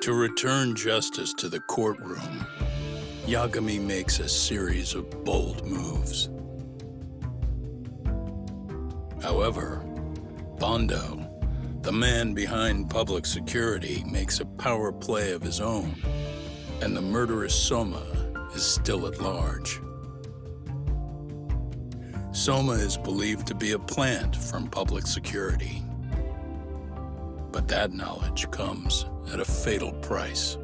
To return justice to the courtroom, Yagami makes a series of bold moves. However, Bondo, the man behind public security, makes a power play of his own, and the murderous Soma is still at large. Soma is believed to be a plant from public security. But that knowledge comes at a fatal price.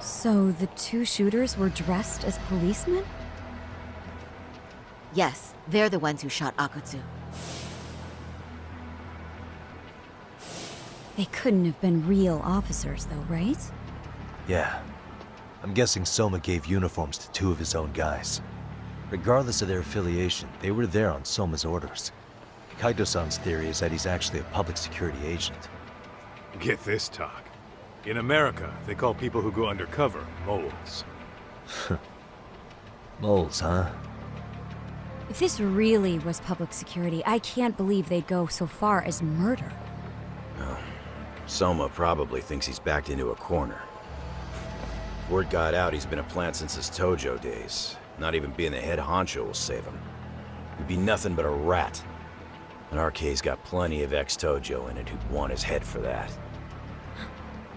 So the two shooters were dressed as policemen? Yes, they're the ones who shot Akutsu. They couldn't have been real officers though, right? Yeah. I'm guessing Soma gave uniforms to two of his own guys. Regardless of their affiliation, they were there on Soma's orders. Kaito-san's theory is that he's actually a public security agent. Get this, talk. In America, they call people who go undercover moles. Moles, huh? If this really was public security, I can't believe they'd go so far as murder. No. Soma probably thinks he's backed into a corner. If word got out he's been a plant since his Tojo days. Not even being the head honcho will save him. He'd be nothing but a rat. And RK's got plenty of ex-Tojo in it who'd want his head for that.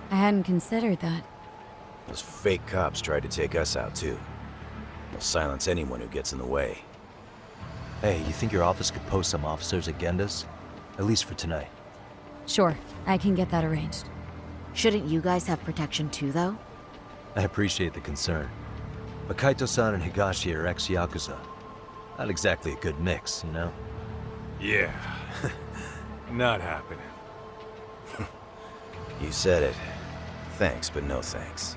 I hadn't considered that. Those fake cops tried to take us out too. They'll silence anyone who gets in the way. Hey, you think your office could post some officers at Genda's? At least for tonight. Sure, I can get that arranged. Shouldn't you guys have protection too, though? I appreciate the concern. But Kaito-san and Higashi are ex-Yakuza. Not exactly a good mix, you know? Yeah. Not happening. You said it. Thanks, but no thanks.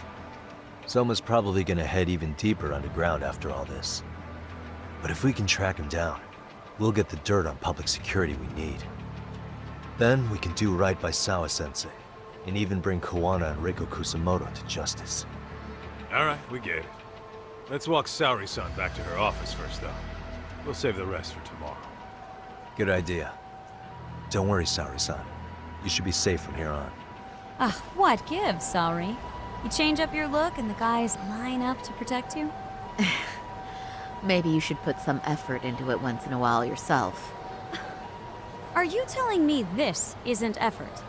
Soma's probably gonna head even deeper underground after all this. But if we can track him down, we'll get the dirt on public security we need. Then we can do right by Sawa-sensei, and even bring Kawana and Reiko Kusamoto to justice. Alright, we get it. Let's walk Saori-san back to her office first, though. We'll save the rest for tomorrow. Good idea. Don't worry, Saori-san. You should be safe from here on. Ah, what gives, Saori? You change up your look and the guys line up to protect you? Maybe you should put some effort into it once in a while yourself. Are you telling me this isn't effort?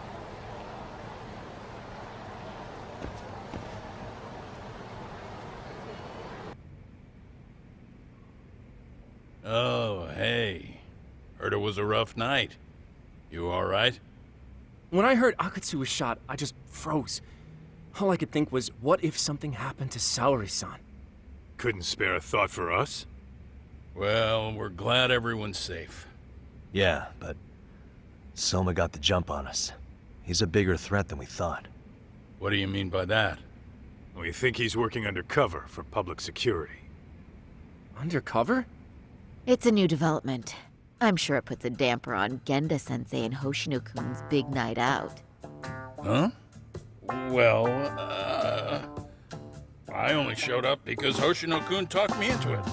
Oh, hey. Heard it was a rough night. You all right? When I heard Akutsu was shot, I just froze. All I could think was, what if something happened to Saori-san? Couldn't spare a thought for us? Well, we're glad everyone's safe. Yeah, but Soma got the jump on us. He's a bigger threat than we thought. What do you mean by that? We think he's working undercover for public security. Undercover? It's a new development. I'm sure it puts a damper on Genda-sensei and Hoshino-kun's big night out. Huh? Well, I only showed up because Hoshino-kun talked me into it.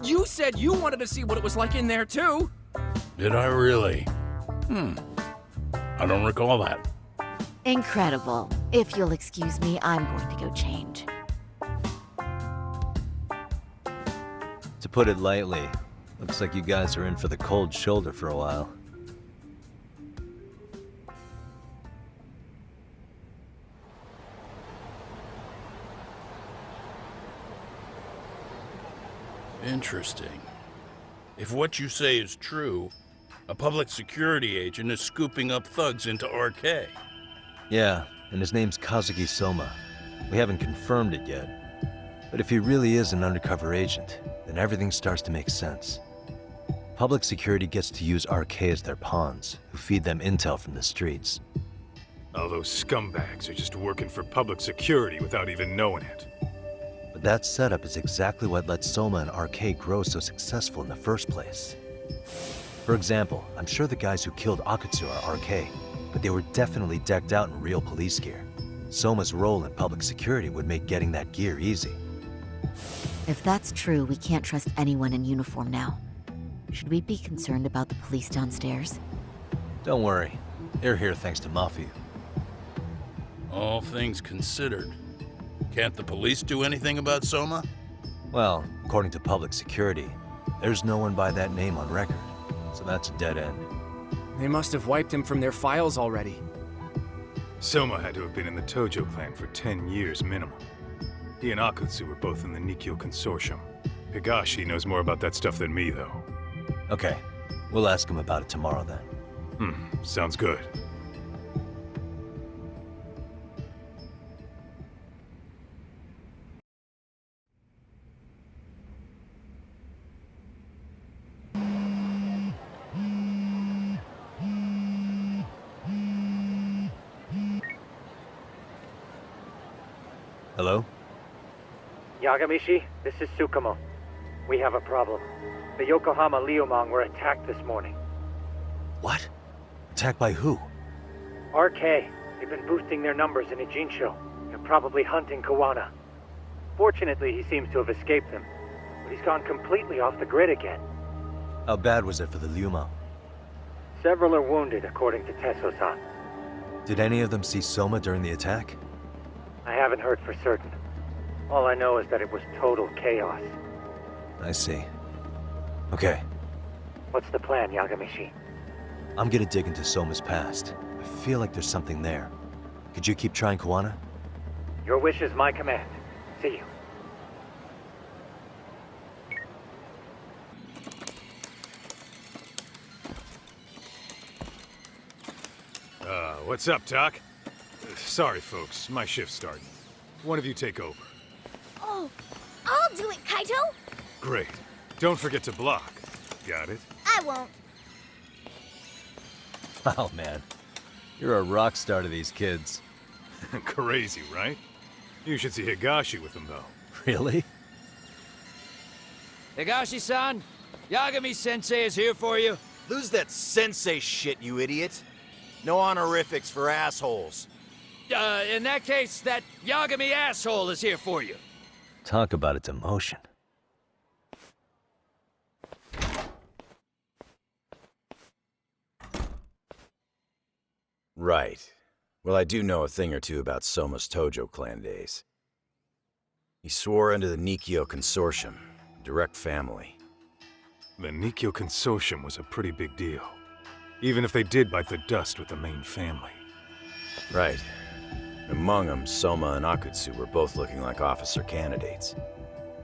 You said you wanted to see what it was like in there, too! Did I really? I don't recall that. Incredible. If you'll excuse me, I'm going to go change. To put it lightly, looks like you guys are in for the cold shoulder for a while. Interesting. If what you say is true, a public security agent is scooping up thugs into RK. Yeah, and his name's Kazuki Soma. We haven't confirmed it yet. But if he really is an undercover agent, then everything starts to make sense. Public security gets to use RK as their pawns, who feed them intel from the streets. All those scumbags are just working for public security without even knowing it. But that setup is exactly what let Soma and RK grow so successful in the first place. For example, I'm sure the guys who killed Akutsu are RK, but they were definitely decked out in real police gear. Soma's role in public security would make getting that gear easy. If that's true, we can't trust anyone in uniform now. Should we be concerned about the police downstairs? Don't worry, they're here thanks to Mafia. All things considered, can't the police do anything about Soma? Well, according to public security, there's no one by that name on record, so that's a dead end. They must have wiped him from their files already. Soma had to have been in the Tojo clan for 10 years minimum. He and Akutsu were both in the Nikyo Consortium. Higashi knows more about that stuff than me, though. Okay, we'll ask him about it tomorrow then. Sounds good. Hello? Yagamishi, this is Tsukumo. We have a problem. The Yokohama Liumang were attacked this morning. What? Attacked by who? RK. They've been boosting their numbers in Ejinsho. They're probably hunting Kawana. Fortunately, he seems to have escaped them. But he's gone completely off the grid again. How bad was it for the Liuma? Several are wounded, according to Tesso-san. Did any of them see Soma during the attack? I haven't heard for certain. All I know is that it was total chaos. I see. Okay, What's the plan, Yagamishi? I'm gonna dig into Soma's past. I feel like there's something there. Could you keep trying Kawana? Your wish is my command. See you. What's up, Doc? Sorry, folks. My shift's starting. One of you take over. Oh, I'll do it, Kaito! Great. Don't forget to block. Got it? I won't. Oh man, you're a rock star to these kids. Crazy, right? You should see Higashi with them, though. Really? Higashi-san, Yagami-sensei is here for you. Lose that sensei shit, you idiot. No honorifics for assholes. In that case, that Yagami asshole is here for you. Talk about its emotion. Right. Well, I do know a thing or two about Soma's Tojo clan days. He swore under the Nikyo Consortium, direct family. The Nikyo Consortium was a pretty big deal. Even if they did bite the dust with the main family. Right. Among them, Soma and Akutsu were both looking like officer candidates.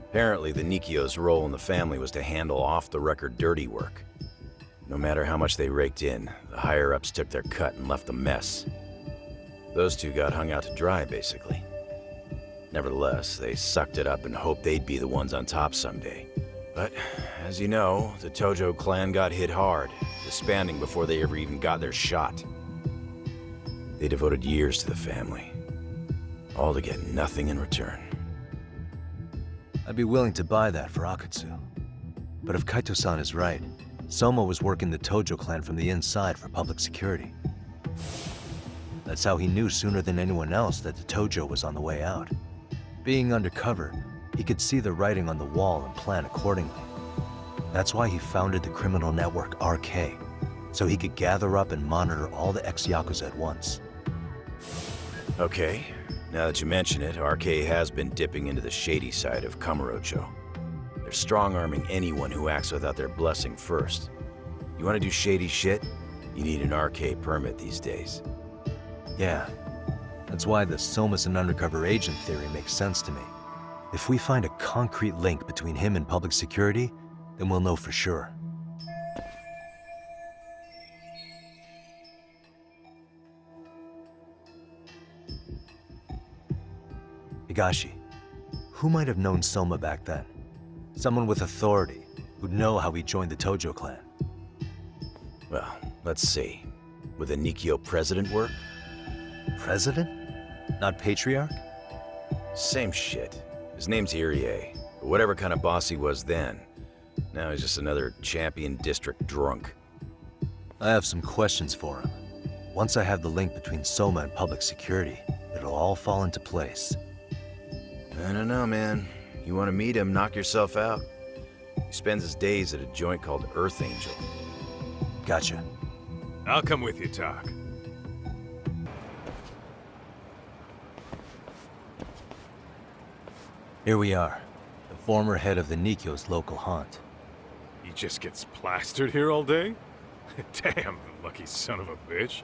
Apparently, the Nikyo's role in the family was to handle off-the-record dirty work. No matter how much they raked in, the higher-ups took their cut and left a mess. Those two got hung out to dry, basically. Nevertheless, they sucked it up and hoped they'd be the ones on top someday. But, as you know, the Tojo clan got hit hard, disbanding before they ever even got their shot. They devoted years to the family, all to get nothing in return. I'd be willing to buy that for Akutsu. But if Kaito-san is right, Soma was working the Tojo clan from the inside for public security. That's how he knew sooner than anyone else that the Tojo was on the way out. Being undercover, he could see the writing on the wall and plan accordingly. That's why he founded the criminal network RK, so he could gather up and monitor all the ex-Yakuza at once. Okay, now that you mention it, RK has been dipping into the shady side of Kamurocho. They're strong-arming anyone who acts without their blessing first. You want to do shady shit? You need an RK permit these days. Yeah, that's why the Soma's an undercover agent theory makes sense to me. If we find a concrete link between him and public security, then we'll know for sure. Higashi, who might have known Soma back then? Someone with authority, who'd know how he joined the Tojo clan. Well, let's see. Would the Nikyo president work? President? Not patriarch? Same shit. His name's Irie. Whatever kind of boss he was then. Now he's just another champion district drunk. I have some questions for him. Once I have the link between Soma and public security, it'll all fall into place. I don't know, man. You want to meet him, knock yourself out. He spends his days at a joint called Earth Angel. Gotcha. I'll come with you, Tak. Here we are, the former head of the Nikyo's local haunt. He just gets plastered here all day? Damn, lucky son of a bitch.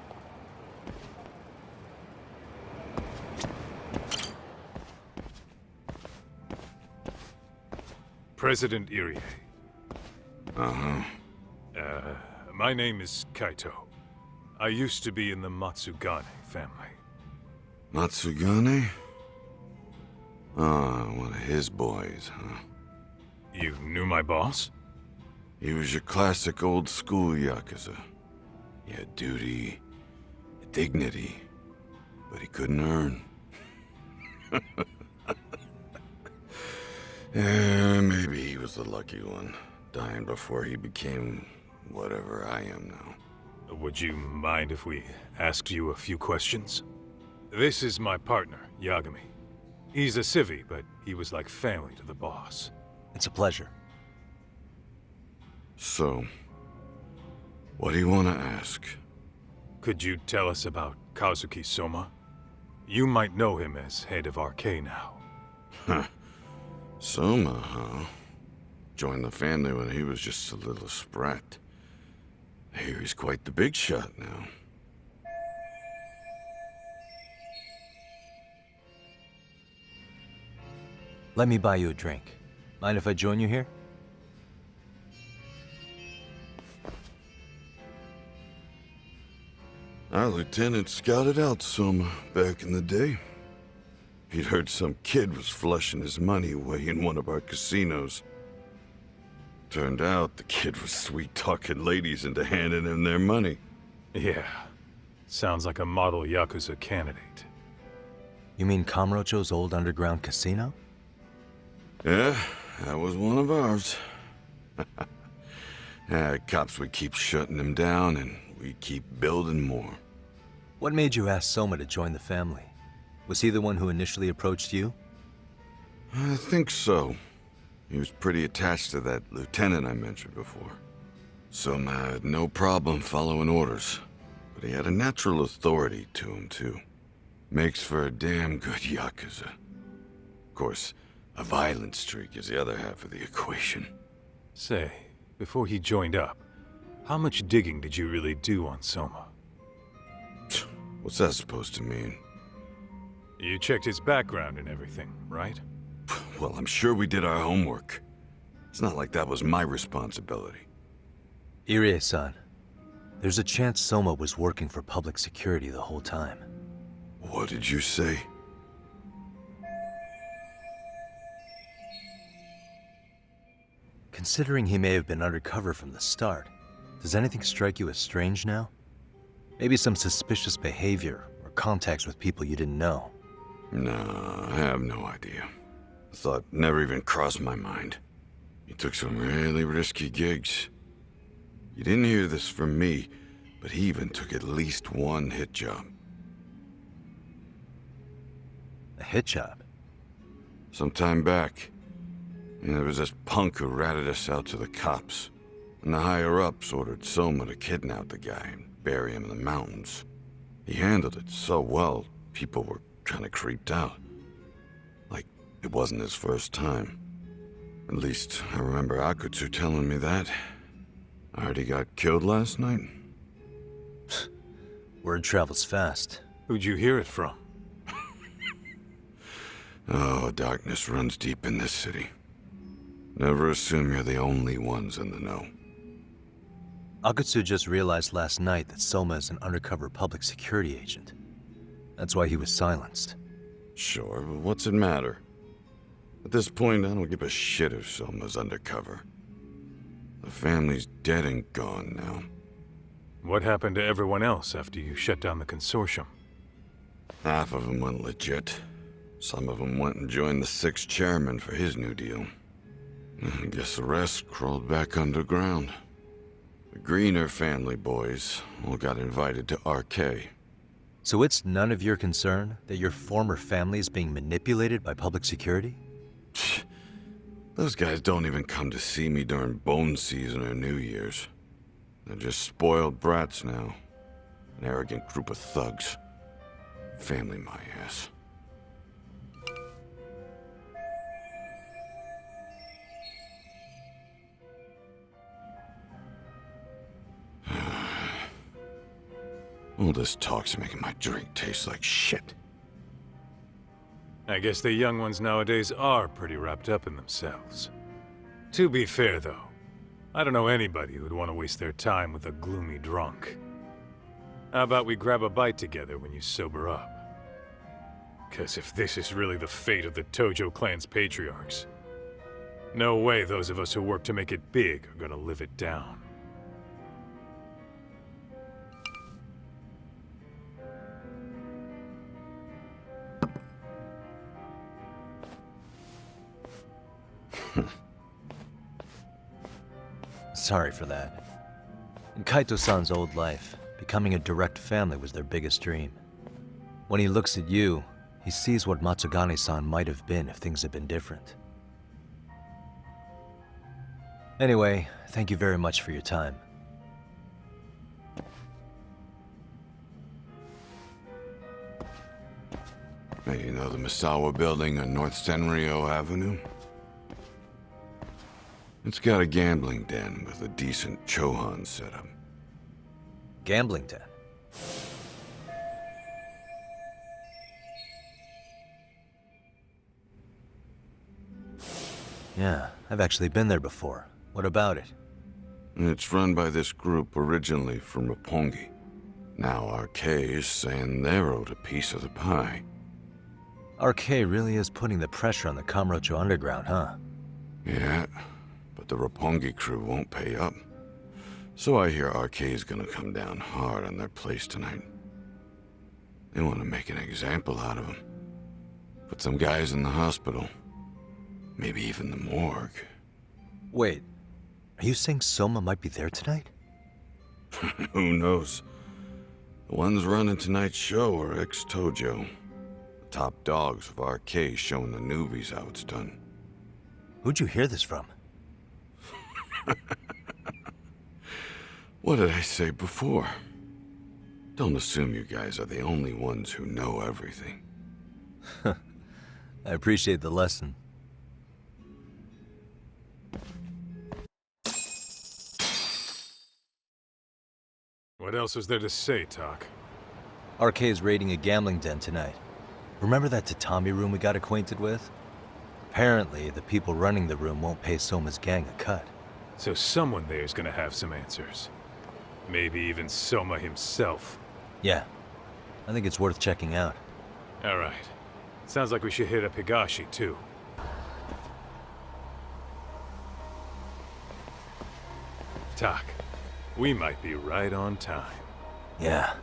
President Irie. Uh-huh. My name is Kaito. I used to be in the Matsugane family. Matsugane? Ah, one of his boys, huh? You knew my boss? He was your classic old school Yakuza. He had duty, dignity, but he couldn't earn. Yeah, maybe he was the lucky one, dying before he became whatever I am now. Would you mind if we asked you a few questions? This is my partner, Yagami. He's a civvy, but he was like family to the boss. It's a pleasure. So, what do you want to ask? Could you tell us about Kazuki Soma? You might know him as head of RK now. Huh. Soma, huh? Joined the family when he was just a little sprat. I hear he's quite the big shot now. Let me buy you a drink. Mind if I join you here? Our lieutenant scouted out Soma back in the day. He'd heard some kid was flushing his money away in one of our casinos. Turned out the kid was sweet-talking ladies into handing him their money. Yeah. Sounds like a model Yakuza candidate. You mean Kamurocho's old underground casino? Yeah, that was one of ours. Cops would keep shutting him down, and we'd keep building more. What made you ask Soma to join the family? Was he the one who initially approached you? I think so. He was pretty attached to that lieutenant I mentioned before. Soma had no problem following orders, but he had a natural authority to him, too. Makes for a damn good Yakuza. Of course, a violent streak is the other half of the equation. Say, before he joined up, how much digging did you really do on Soma? What's that supposed to mean? You checked his background and everything, right? Well, I'm sure we did our homework. It's not like that was my responsibility. Irie-san, there's a chance Soma was working for public security the whole time. What did you say? Considering he may have been undercover from the start, does anything strike you as strange now? Maybe some suspicious behavior or contacts with people you didn't know? No, I have no idea. The thought never even crossed my mind. He took some really risky gigs. You didn't hear this from me, but he even took at least one hit job. A hit job? Some time back, there was this punk who ratted us out to the cops. And the higher-ups ordered Soma to kidnap the guy and bury him in the mountains. He handled it so well, people were kind of creeped out. Like, it wasn't his first time. At least, I remember Akutsu telling me that. I heard he got killed last night. Word travels fast. Who'd you hear it from? Oh, darkness runs deep in this city. Never assume you're the only ones in the know. Akutsu just realized last night that Soma is an undercover public security agent. That's why he was silenced. Sure, but what's it matter? At this point, I don't give a shit if Soma's undercover. The family's dead and gone now. What happened to everyone else after you shut down the consortium? Half of them went legit. Some of them went and joined the 6th chairman for his new deal. I guess the rest crawled back underground. The Greener family boys all got invited to RK. So it's none of your concern that your former family is being manipulated by public security? Those guys don't even come to see me during bone season or New Year's. They're just spoiled brats now. An arrogant group of thugs. Family my ass. All this talk's making my drink taste like shit. I guess the young ones nowadays are pretty wrapped up in themselves. To be fair, though, I don't know anybody who'd want to waste their time with a gloomy drunk. How about we grab a bite together when you sober up? 'Cause if this is really the fate of the Tojo clan's patriarchs, no way those of us who work to make it big are gonna live it down. Sorry for that. In Kaito-san's old life, becoming a direct family was their biggest dream. When he looks at you, he sees what Matsugane-san might have been if things had been different. Anyway, thank you very much for your time. Hey, you know the Misawa building on North Senryo Avenue? It's got a gambling den with a decent Chohan setup. Gambling den? Yeah, I've actually been there before. What about it? It's run by this group originally from Roppongi. Now RK is saying they're owed a piece of the pie. RK really is putting the pressure on the Kamurocho Underground, huh? Yeah, but the Roppongi crew won't pay up. So I hear RK is gonna come down hard on their place tonight. They want to make an example out of them. Put some guys in the hospital. Maybe even the morgue. Wait, are you saying Soma might be there tonight? Who knows? The ones running tonight's show are ex-Tojo. The top dogs of RK showing the newbies how it's done. Who'd you hear this from? What did I say before? Don't assume you guys are the only ones who know everything. I appreciate the lesson. What else is there to say, Tak? RK is raiding a gambling den tonight. Remember that tatami room we got acquainted with? Apparently, the people running the room won't pay Soma's gang a cut. So someone there's gonna have some answers. Maybe even Soma himself. Yeah, I think it's worth checking out. Alright. Sounds like we should hit up Higashi, too. Tak, we might be right on time. Yeah.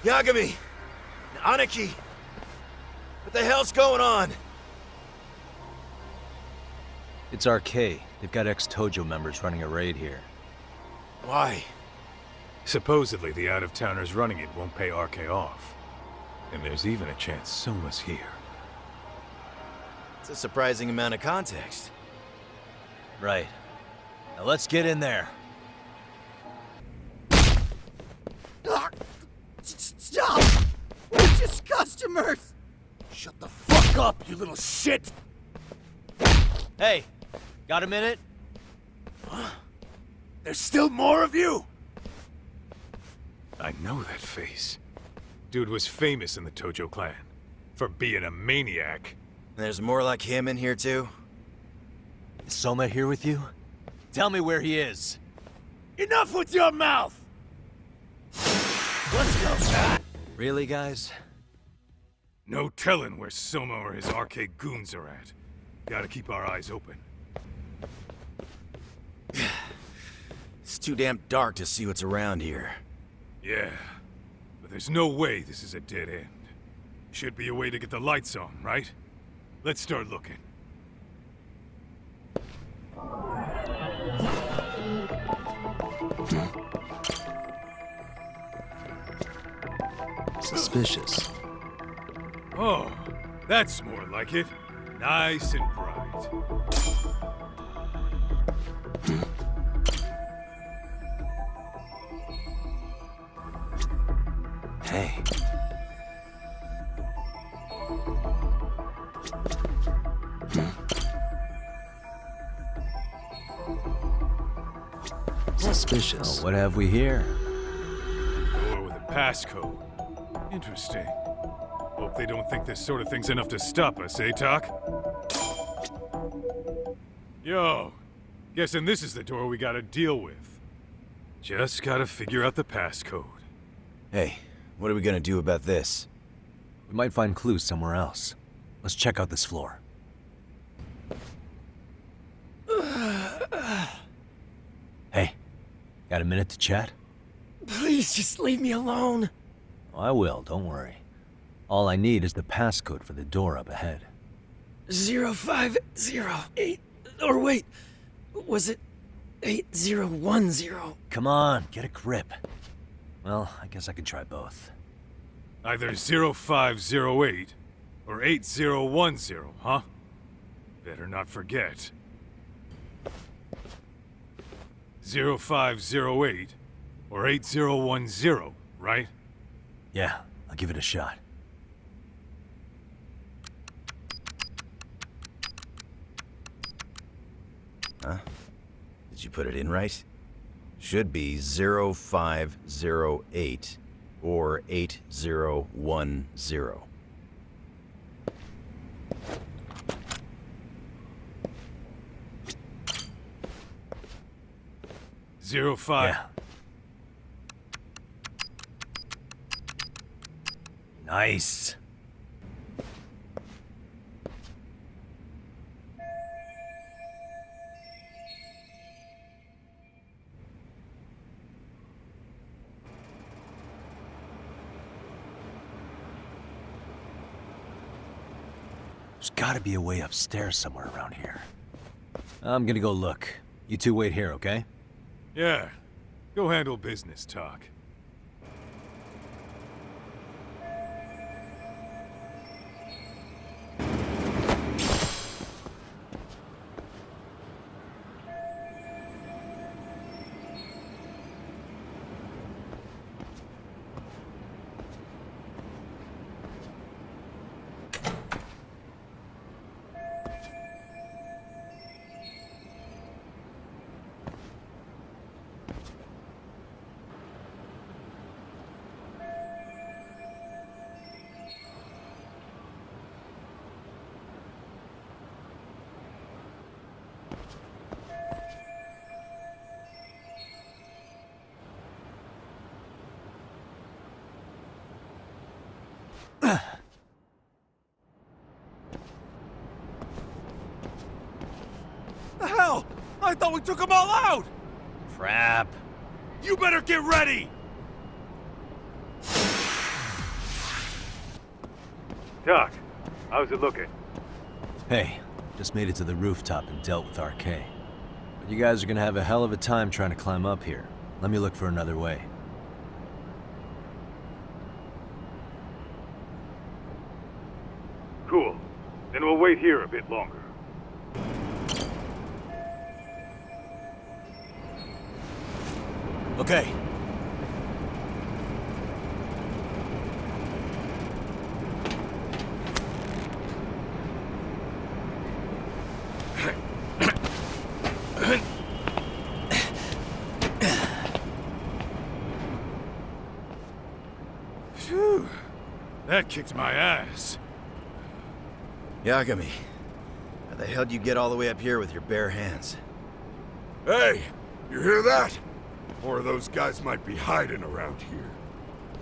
Yagami! Aniki! What the hell's going on? It's RK. They've got ex-Tojo members running a raid here. Why? Supposedly, the out-of-towners running it won't pay RK off. And there's even a chance Soma's here. It's a surprising amount of context. Right. Now let's get in there. Stop! We're just customers! Shut the fuck up, you little shit! Hey, got a minute? Huh? There's still more of you? I know that face. Dude was famous in the Tojo clan. For being a maniac. There's more like him in here, too? Is Soma here with you? Tell me where he is. Enough with your mouth! Let's go. Really, guys? No telling where Soma or his RK goons are at. Gotta keep our eyes open. too damn dark to see what's around here. Yeah, but there's no way this is a dead end. Should be a way to get the lights on, right? Let's start looking. Suspicious. Oh, that's more like it. Nice and bright. Hey. Suspicious. Oh, what have we here? Door with a passcode. Interesting. Hope they don't think this sort of thing's enough to stop us, eh, Doc? Yo, guessing this is the door we gotta deal with. Just gotta figure out the passcode. Hey, what are we gonna do about this? We might find clues somewhere else. Let's check out this floor. Hey, got a minute to chat? Please just leave me alone. Oh, I will, don't worry. All I need is the passcode for the door up ahead. 0508. Or wait, was it 8010? Come on, get a grip. Well, I guess I can try both. Either 0508 or 8010, huh? Better not forget. 0508 or 8010, right? Yeah, I'll give it a shot. Huh? Did you put it in right? Should be 0508 or 8010. Zero five. Yeah. Nice. There's gotta be a way upstairs somewhere around here. I'm gonna go look. You two wait here, okay? Yeah. Go handle business, Talk. The hell? I thought we took them all out! Crap. You better get ready! Doc, how's it looking? Hey, just made it to the rooftop and dealt with RK. But you guys are gonna have a hell of a time trying to climb up here. Let me look for another way. Cool. Then we'll wait here a bit longer. Okay. Phew. That kicked my ass. Yagami, how the hell did you get all the way up here with your bare hands? Hey, you hear that? More of those guys might be hiding around here.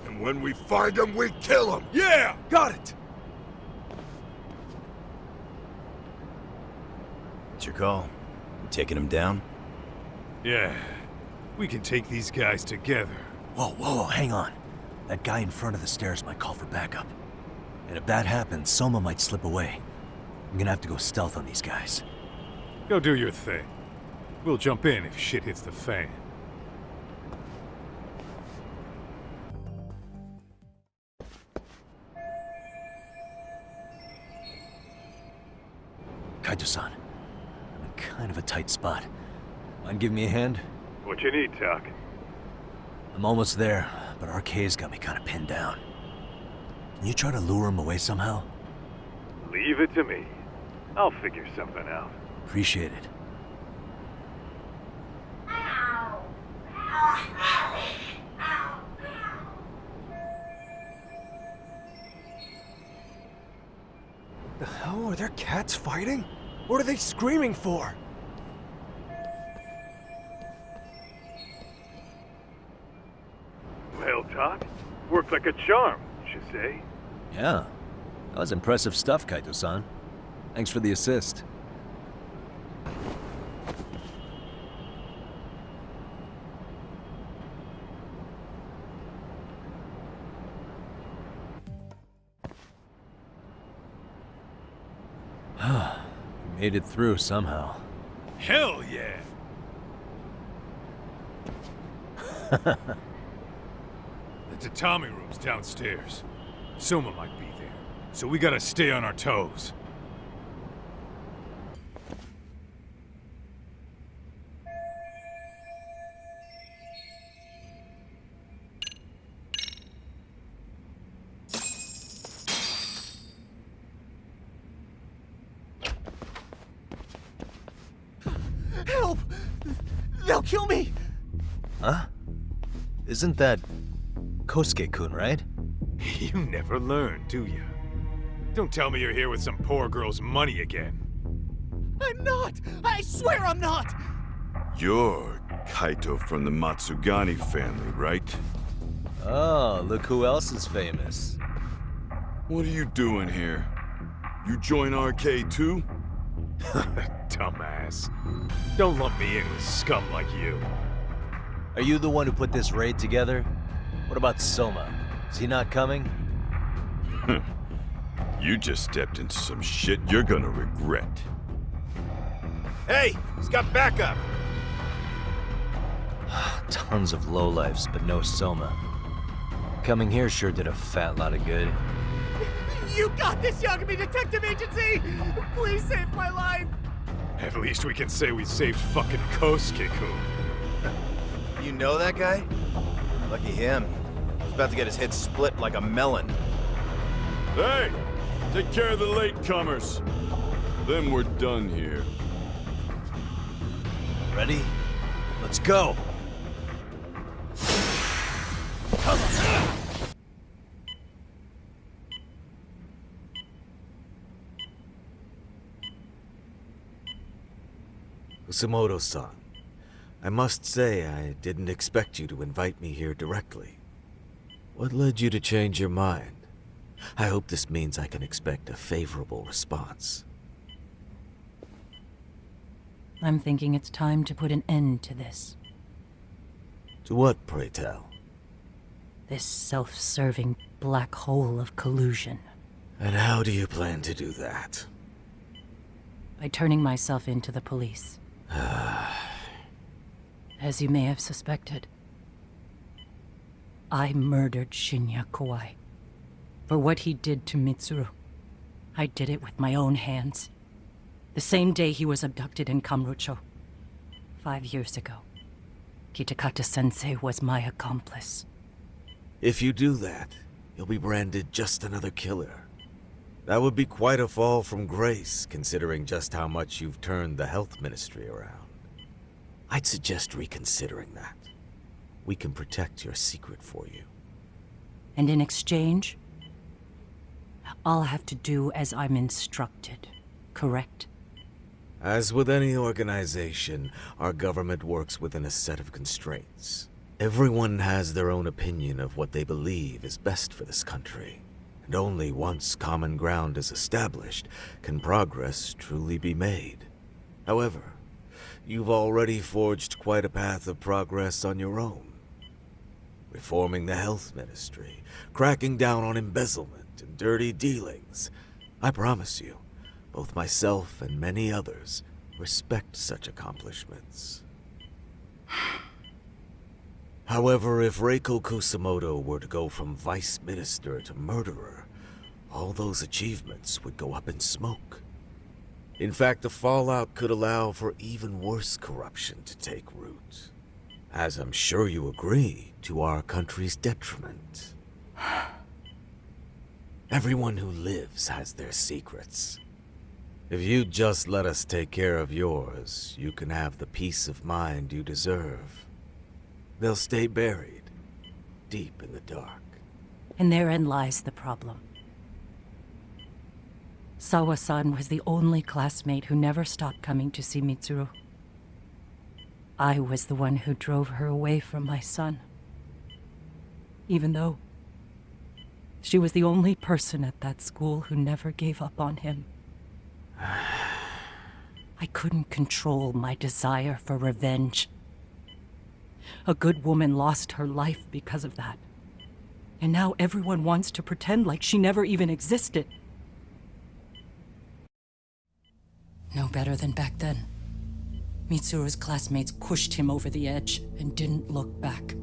And when we find them, we kill them! Yeah! Got it! What's your call? You taking him down? Yeah. We can take these guys together. Whoa, hang on. That guy in front of the stairs might call for backup. And if that happens, Soma might slip away. I'm gonna have to go stealth on these guys. Go do your thing. We'll jump in if shit hits the fan. Kaito-san, I'm in kind of a tight spot. Mind giving me a hand? What you need, Doc? I'm almost there, but RK's got me kind of pinned down. Can you try to lure him away somehow? Leave it to me. I'll figure something out. Appreciate it. The hell? Are there cats fighting? What are they screaming for? Well, Doc, worked like a charm, you say? Yeah. That was impressive stuff, Kaito-san. Thanks for the assist. We made it through somehow. Hell yeah! The tatami room's downstairs. Soma might be there, so we gotta stay on our toes. Help! They'll kill me! Huh? Isn't that Kosuke-kun, right? You never learn, do you? Don't tell me you're here with some poor girl's money again. I'm not! I swear I'm not! You're Kaito from the Matsugani family, right? Oh, look who else is famous. What are you doing here? You join RK too? Dumbass. Don't lump me in with scum like you. Are you the one who put this raid together? What about Soma? Is he not coming? You just stepped into some shit you're gonna regret. Hey! He's got backup! Tons of lowlifes, but no Soma. Coming here sure did a fat lot of good. You got this, Yagami Detective Agency! Please save my life! At least we can say we saved fucking Kosuke-kun. You know that guy? Lucky him. He's about to get his head split like a melon. Hey! Take care of the latecomers. Then we're done here. Ready? Let's go! Usamoto-san, I must say I didn't expect you to invite me here directly. What led you to change your mind? I hope this means I can expect a favorable response. I'm thinking it's time to put an end to this. To what, pray tell? This self-serving black hole of collusion. And how do you plan to do that? By turning myself into the police. As you may have suspected, I murdered Shinya Kawai. For what he did to Mitsuru. I did it with my own hands. The same day he was abducted in Kamurocho. 5 years ago. Kitakata-sensei was my accomplice. If you do that, you'll be branded just another killer. That would be quite a fall from grace, considering just how much you've turned the health ministry around. I'd suggest reconsidering that. We can protect your secret for you. And in exchange, I'll have to do as I'm instructed, correct? As with any organization, our government works within a set of constraints. Everyone has their own opinion of what they believe is best for this country. And only once common ground is established can progress truly be made. However, you've already forged quite a path of progress on your own. Reforming the health ministry, cracking down on embezzlement and dirty dealings. I promise you, both myself and many others respect such accomplishments. However, if Reiko Kusamoto were to go from vice minister to murderer, all those achievements would go up in smoke. In fact, the fallout could allow for even worse corruption to take root. As I'm sure you agree, to our country's detriment. Everyone who lives has their secrets. If you'd just let us take care of yours, you can have the peace of mind you deserve. They'll stay buried, deep in the dark. And therein lies the problem. Sawa-san was the only classmate who never stopped coming to see Mitsuru. I was the one who drove her away from my son. Even though she was the only person at that school who never gave up on him. I couldn't control my desire for revenge. A good woman lost her life because of that. And now everyone wants to pretend like she never even existed. No better than back then. Mitsuru's classmates pushed him over the edge and didn't look back.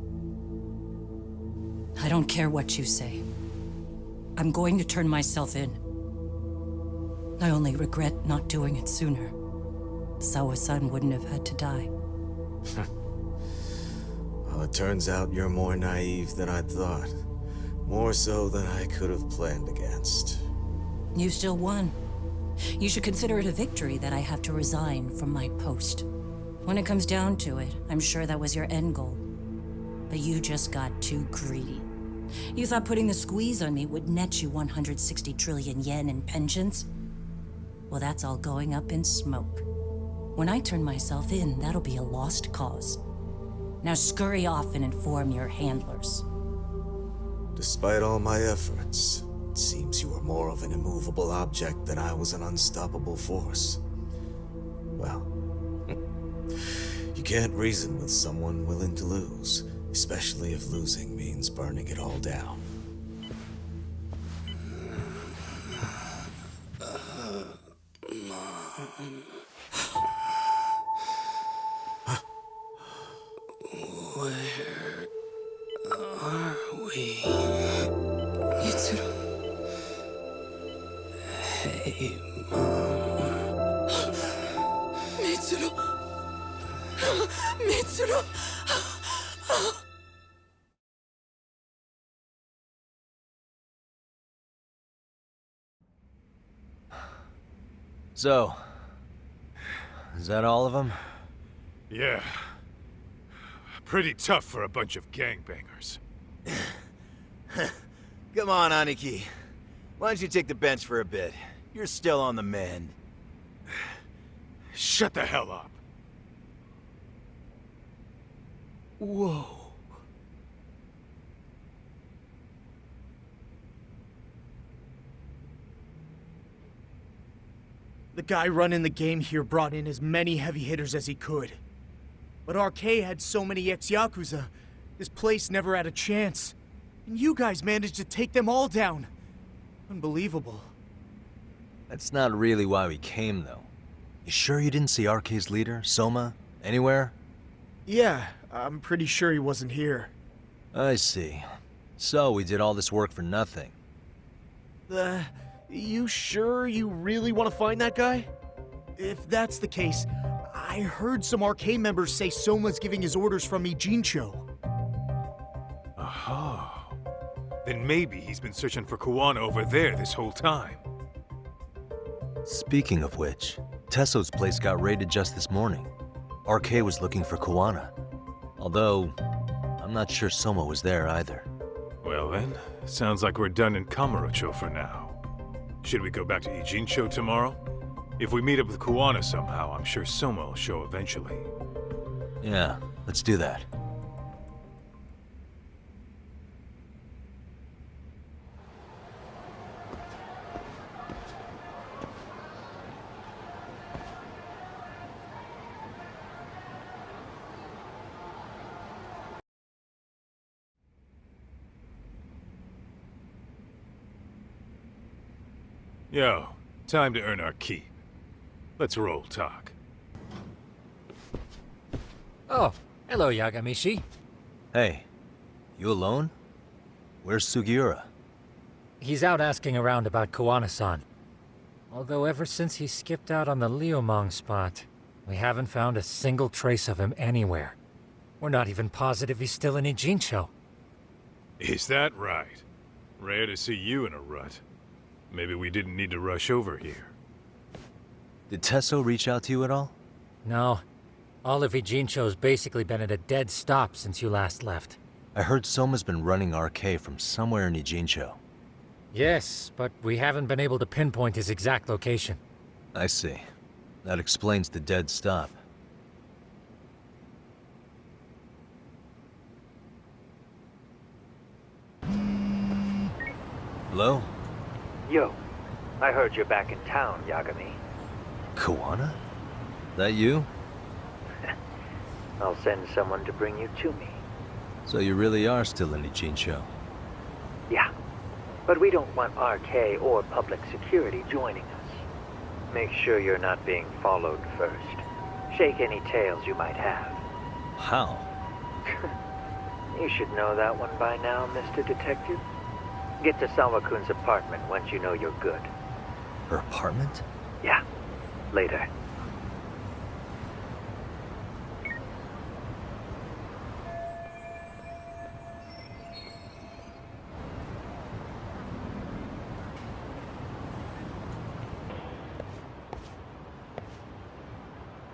I don't care what you say. I'm going to turn myself in. I only regret not doing it sooner. Sawa-san wouldn't have had to die. Well, it turns out you're more naive than I thought. More so than I could have planned against. You still won. You should consider it a victory that I have to resign from my post. When it comes down to it, I'm sure that was your end goal. But you just got too greedy. You thought putting the squeeze on me would net you 160 trillion yen in pensions? Well, that's all going up in smoke. When I turn myself in, that'll be a lost cause. Now scurry off and inform your handlers. Despite all my efforts, it seems you were more of an immovable object than I was an unstoppable force. Well, you can't reason with someone willing to lose, especially if losing means burning it all down. Where are we? Mitsuru. Hey, Mom. Mitsuru. Mitsuru. So, is that all of them? Yeah. Pretty tough for a bunch of gangbangers. Come on, Aniki. Why don't you take the bench for a bit? You're still on the mend. Shut the hell up. Whoa. The guy running the game here brought in as many heavy hitters as he could. But RK had so many ex-Yakuza, this place never had a chance. And you guys managed to take them all down. Unbelievable. That's not really why we came, though. You sure you didn't see RK's leader, Soma, anywhere? Yeah, I'm pretty sure he wasn't here. I see. So we did all this work for nothing. You sure you really want to find that guy? If that's the case, I heard some RK members say Soma's giving his orders from Ijincho. Aha. Then maybe he's been searching for Kuwana over there this whole time. Speaking of which, Tesso's place got raided just this morning. RK was looking for Kuwana. Although, I'm not sure Soma was there either. Well then, sounds like we're done in Kamurocho for now. Should we go back to Ijincho tomorrow? If we meet up with Kuwana somehow, I'm sure Soma will show eventually. Yeah, let's do that. Yo, time to earn our keep. Let's roll talk. Oh, hello, Yagamishi. Hey, you alone? Where's Sugiura? He's out asking around about Koana-san. Although ever since he skipped out on the Liumang spot, we haven't found a single trace of him anywhere. We're not even positive he's still in Ijincho. Is that right? Rare to see you in a rut. Maybe we didn't need to rush over here. Did Tesso reach out to you at all? No. All of Ijincho's basically been at a dead stop since you last left. I heard Soma's been running RK from somewhere in Ijincho. Yes, but we haven't been able to pinpoint his exact location. I see. That explains the dead stop. Hello? Yo, I heard you're back in town, Yagami. Koana? That you? I'll send someone to bring you to me. So you really are still in Ijincho? Yeah, but we don't want RK or public security joining us. Make sure you're not being followed first. Shake any tails you might have. How? You should know that one by now, Mr. Detective. Get to Sawa-kun's apartment once you know you're good. Her apartment? Yeah, later.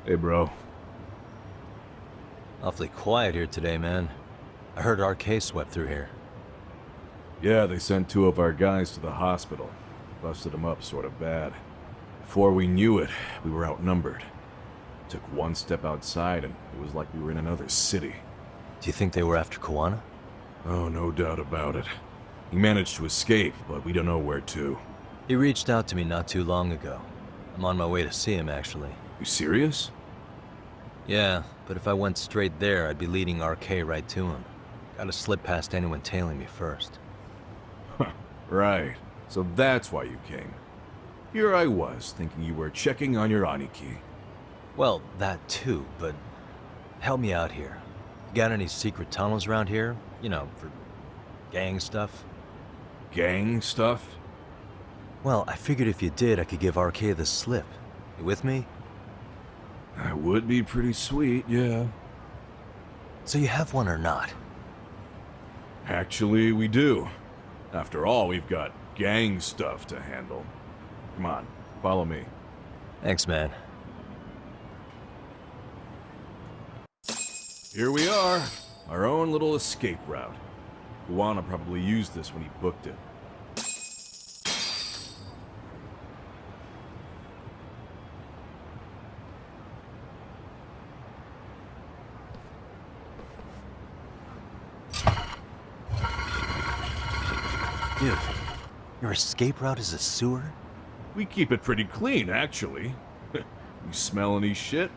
Hey, bro. Awfully quiet here today, man. I heard RK swept through here. Yeah, they sent 2 of our guys to the hospital. Busted them up sort of bad. Before we knew it, we were outnumbered. Took one step outside and it was like we were in another city. Do you think they were after Koana? Oh, no doubt about it. He managed to escape, but we don't know where to. He reached out to me not too long ago. I'm on my way to see him, actually. You serious? Yeah, but if I went straight there, I'd be leading RK right to him. Gotta slip past anyone tailing me first. Right. So that's why you came. Here I was, thinking you were checking on your Aniki. Well, that too, but help me out here. You got any secret tunnels around here? You know, for gang stuff? Gang stuff? Well, I figured if you did, I could give RK the slip. You with me? That would be pretty sweet, yeah. So you have one or not? Actually, we do. After all, we've got gang stuff to handle. Come on, follow me. Thanks, man. Here we are, our own little escape route. Koana probably used this when he booked it. Dude, your escape route is a sewer? We keep it pretty clean, actually. You smell any shit?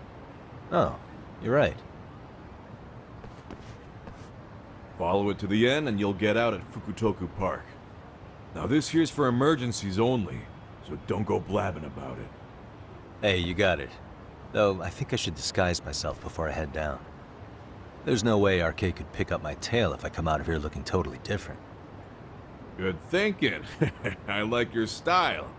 Oh, you're right. Follow it to the end and you'll get out at Fukutoku Park. Now this here's for emergencies only, so don't go blabbing about it. Hey, you got it. Though, I think I should disguise myself before I head down. There's no way RK could pick up my tail if I come out of here looking totally different. Good thinking. I like your style.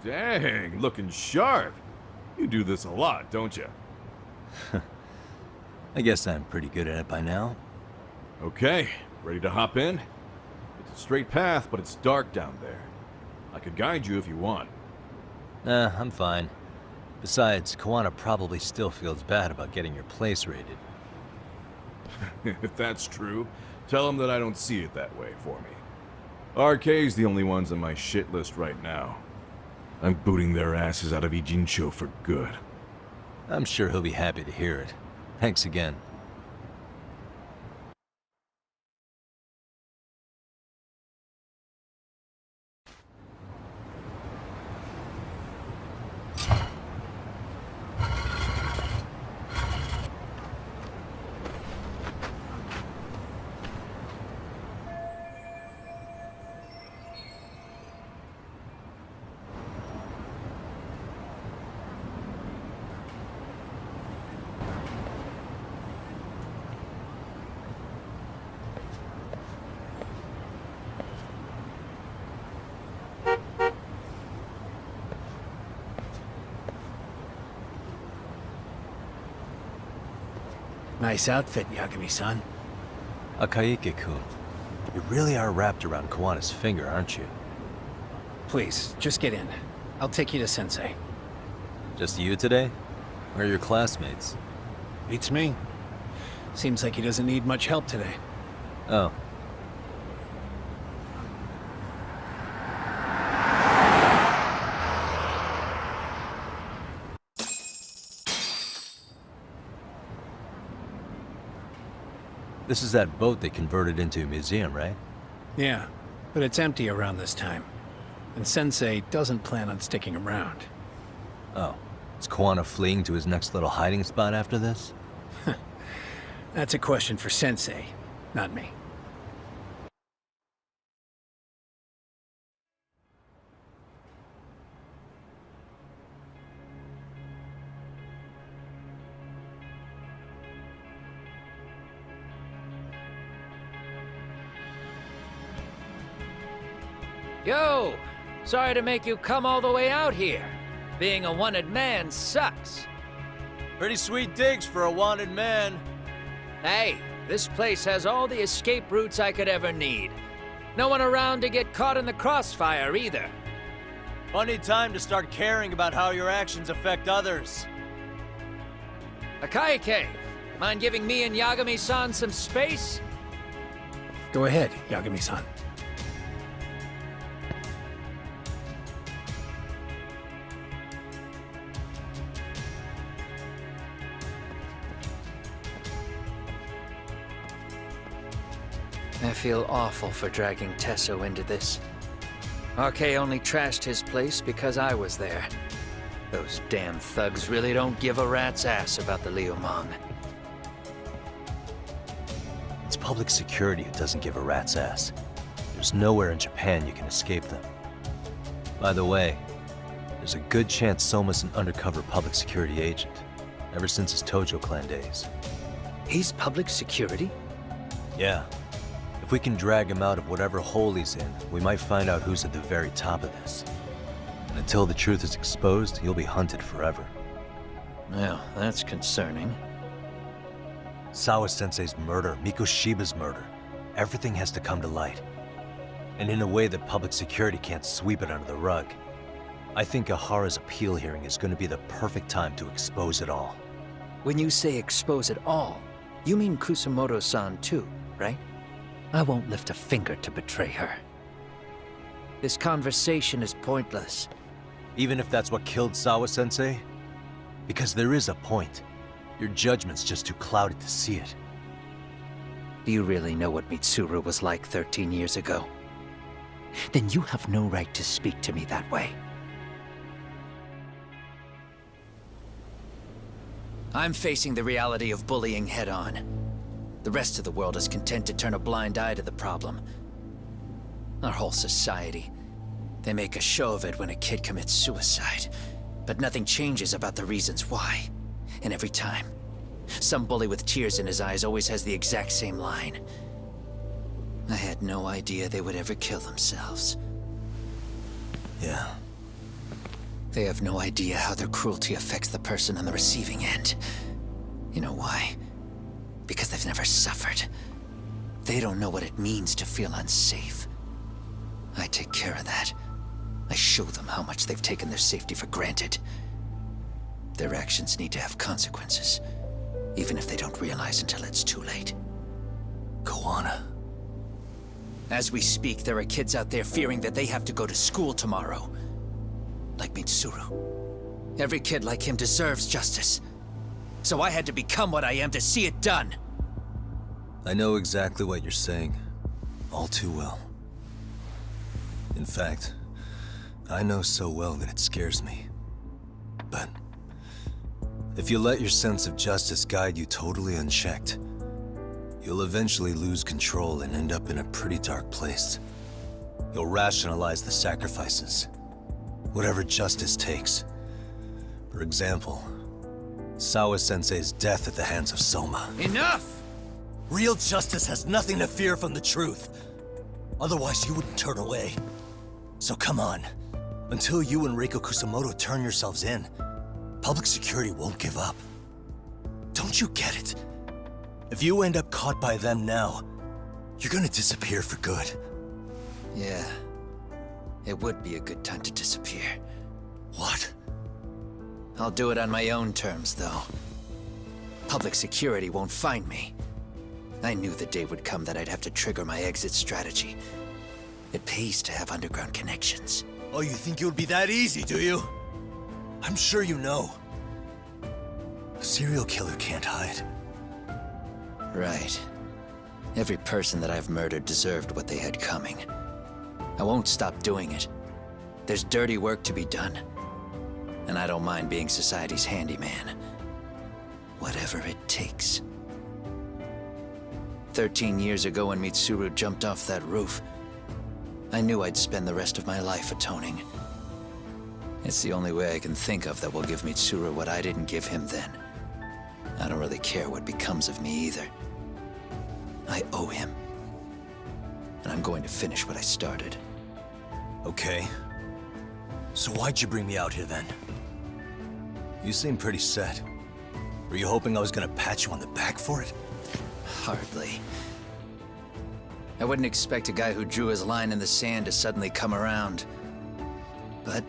Dang, looking sharp. You do this a lot, don't you? I guess I'm pretty good at it by now. Okay, ready to hop in? It's a straight path, but it's dark down there. I could guide you if you want. Nah, I'm fine. Besides, Koana probably still feels bad about getting your place raided. If that's true, tell him that I don't see it that way for me. RK's the only ones on my shit list right now. I'm booting their asses out of Ijincho for good. I'm sure he'll be happy to hear it. Thanks again. Nice outfit, Yagami-san. Akaike-kun, you really are wrapped around Kawana's finger, aren't you? Please, just get in. I'll take you to Sensei. Just you today? Where are your classmates? Beats me. Seems like he doesn't need much help today. Oh. This is that boat they converted into a museum, right? Yeah, but it's empty around this time. And Sensei doesn't plan on sticking around. Oh. Is Kawana fleeing to his next little hiding spot after this? That's a question for Sensei, not me. Yo! Sorry to make you come all the way out here. Being a wanted man sucks. Pretty sweet digs for a wanted man. Hey, this place has all the escape routes I could ever need. No one around to get caught in the crossfire either. Funny time to start caring about how your actions affect others. Akaike, mind giving me and Yagami-san some space? Go ahead, Yagami-san. I feel awful for dragging Tesso into this. RK only trashed his place because I was there. Those damn thugs really don't give a rat's ass about the Liumang. It's public security who doesn't give a rat's ass. There's nowhere in Japan you can escape them. By the way, there's a good chance Soma's an undercover public security agent, ever since his Tojo clan days. He's public security? Yeah. If we can drag him out of whatever hole he's in, we might find out who's at the very top of this. And until the truth is exposed, he'll be hunted forever. Well, that's concerning. Sawa-sensei's murder, Mikoshiba's murder. Everything has to come to light. And in a way that public security can't sweep it under the rug. I think Ahara's appeal hearing is going to be the perfect time to expose it all. When you say expose it all, you mean Kusamoto-san too, right? I won't lift a finger to betray her. This conversation is pointless. Even if that's what killed Sawa-sensei? Because there is a point. Your judgment's just too clouded to see it. Do you really know what Mitsuru was like 13 years ago? Then you have no right to speak to me that way. I'm facing the reality of bullying head-on. The rest of the world is content to turn a blind eye to the problem. Our whole society. They make a show of it when a kid commits suicide. But nothing changes about the reasons why. And every time, some bully with tears in his eyes always has the exact same line. I had no idea they would ever kill themselves. Yeah. They have no idea how their cruelty affects the person on the receiving end. You know why? Because they've never suffered. They don't know what it means to feel unsafe. I take care of that. I show them how much they've taken their safety for granted. Their actions need to have consequences, even if they don't realize until it's too late. Kawana. As we speak, there are kids out there fearing that they have to go to school tomorrow. like Mitsuru. Every kid like him deserves justice. So I had to become what I am to see it done. I know exactly what you're saying, all too well. In fact, I know so well that it scares me. But if you let your sense of justice guide you totally unchecked, you'll eventually lose control and end up in a pretty dark place. You'll rationalize the sacrifices, whatever justice takes. For example, Sawa-sensei's death at the hands of Soma. Enough! Real justice has nothing to fear from the truth. Otherwise, you wouldn't turn away. So come on. Until you and Reiko Kusamoto turn yourselves in, public security won't give up. Don't you get it? If you end up caught by them now, you're gonna disappear for good. Yeah. It would be a good time to disappear. What? I'll do it on my own terms, though. Public security won't find me. I knew the day would come that I'd have to trigger my exit strategy. It pays to have underground connections. Oh, you think it would be that easy, do you? I'm sure you know. A serial killer can't hide. Right. Every person that I've murdered deserved what they had coming. I won't stop doing it. There's dirty work to be done. And I don't mind being society's handyman. Whatever it takes. 13 years ago when Mitsuru jumped off that roof, I knew I'd spend the rest of my life atoning. It's the only way I can think of that will give Mitsuru what I didn't give him then. I don't really care what becomes of me either. I owe him. And I'm going to finish what I started. Okay. So why'd you bring me out here then? You seem pretty set. Were you hoping I was gonna pat you on the back for it? Hardly. I wouldn't expect a guy who drew his line in the sand to suddenly come around. But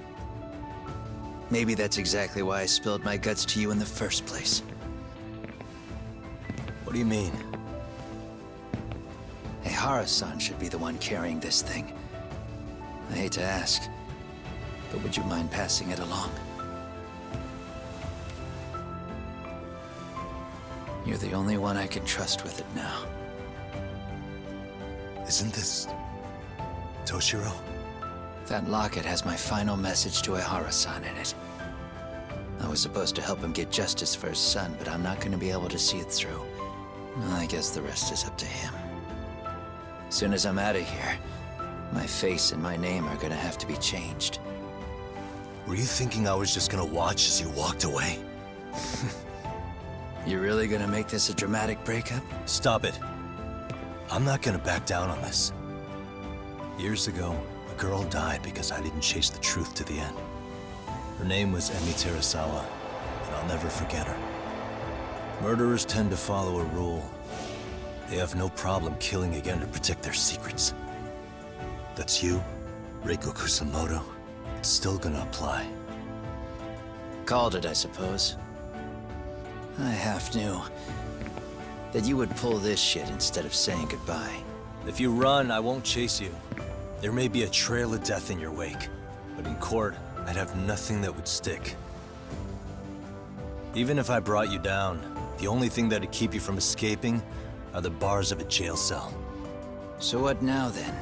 maybe that's exactly why I spilled my guts to you in the first place. What do you mean? Ehara-san should be the one carrying this thing. I hate to ask, but would you mind passing it along? You're the only one I can trust with it now. Isn't this Toshiro? That locket has my final message to Ehara-san in it. I was supposed to help him get justice for his son, but I'm not going to be able to see it through. I guess the rest is up to him. Soon as I'm out of here, my face and my name are gonna have to be changed. Were you thinking I was just gonna watch as you walked away? You really gonna make this a dramatic breakup? Stop it. I'm not gonna back down on this. Years ago, a girl died because I didn't chase the truth to the end. Her name was Emi Terasawa, and I'll never forget her. Murderers tend to follow a rule. They have no problem killing again to protect their secrets. That's you, Reiko Kusamoto. It's still gonna apply. Called it, I suppose. I half knew that you would pull this shit instead of saying goodbye. If you run, I won't chase you. There may be a trail of death in your wake, but in court, I'd have nothing that would stick. Even if I brought you down, the only thing that'd keep you from escaping are the bars of a jail cell. So what now, then?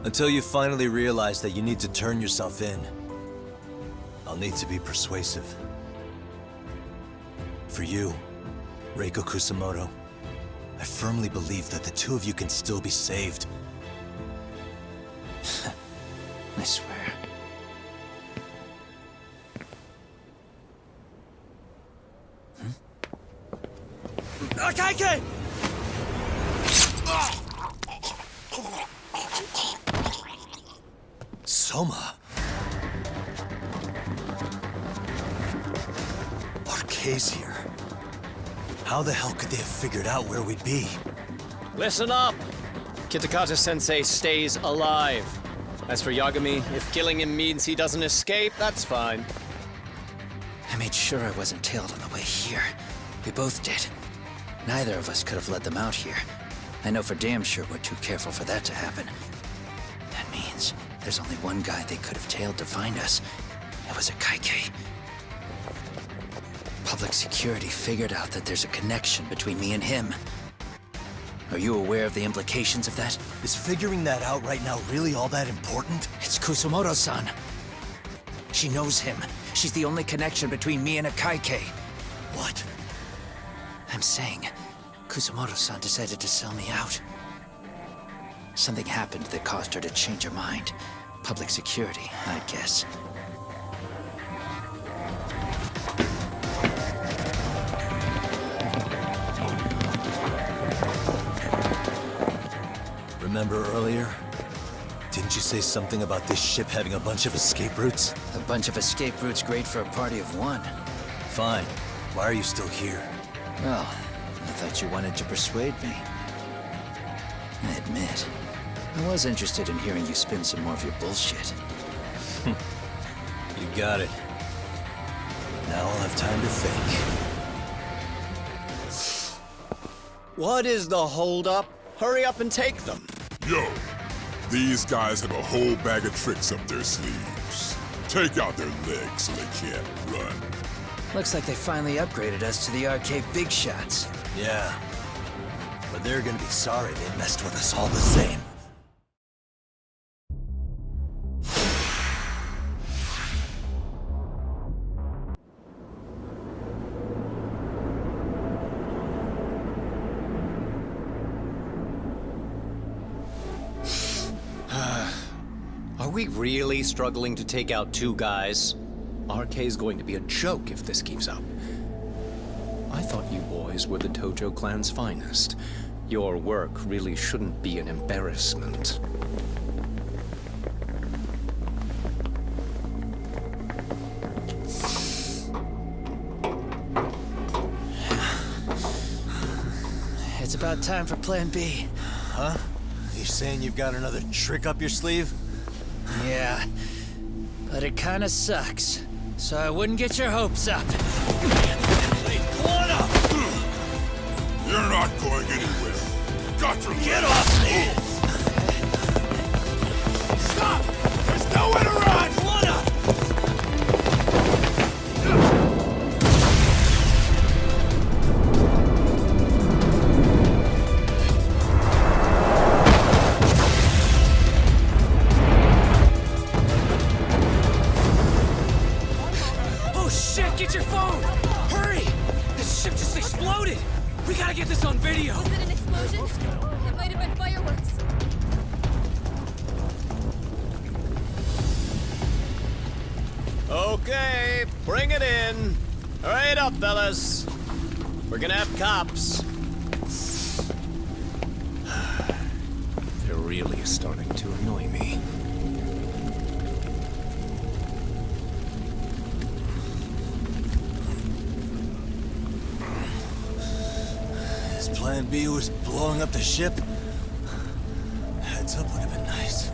Until you finally realize that you need to turn yourself in, I'll need to be persuasive. For you, Reiko Kusamoto, I firmly believe that the two of you can still be saved. I swear. Akaike! Soma! Arcay's here. How the hell could they have figured out where we'd be? Listen up! Kitakata-sensei stays alive. As for Yagami, if killing him means he doesn't escape, that's fine. I made sure I wasn't tailed on the way here. We both did. Neither of us could have led them out here. I know for damn sure we're too careful for that to happen. That means there's only one guy they could have tailed to find us, was Akaike. Public security figured out that there's a connection between me and him. Are you aware of the implications of that? Is figuring that out right now really all that important? It's Kusumoto-san. She knows him. She's the only connection between me and Akaike. What? I'm saying, Kusumoto-san decided to sell me out. Something happened that caused her to change her mind. Public security, I'd guess. Remember earlier? Didn't you say something about this ship having a bunch of escape routes? A bunch of escape routes great for a party of one. Fine. Why are you still here? Well, I thought you wanted to persuade me. I admit, I was interested in hearing you spin some more of your bullshit. You got it. Now I'll have time to think. What is the holdup? Hurry up and take them. Yo, these guys have a whole bag of tricks up their sleeves. Take out their legs so they can't run. Looks like they finally upgraded us to the arcade big shots. Yeah. But they're gonna be sorry they messed with us all the same. Are we really struggling to take out two guys? RK's going to be a joke if this keeps up. I thought you boys were the Tojo clan's finest. Your work really shouldn't be an embarrassment. It's about time for Plan B. Huh? You saying you've got another trick up your sleeve? Yeah, but it kinda sucks. So I wouldn't get your hopes up. You're not going anywhere. Got to Get off me! Stop! There's nowhere to run! Oh shit, get your phone! Hurry! This ship just exploded! We gotta get this on video! Was it an explosion? It might have been fireworks. Okay, bring it in. Hurry it up, fellas. We're gonna have cops. They're really starting to annoy me. His plan B was blowing up the ship? Heads up would have been nice.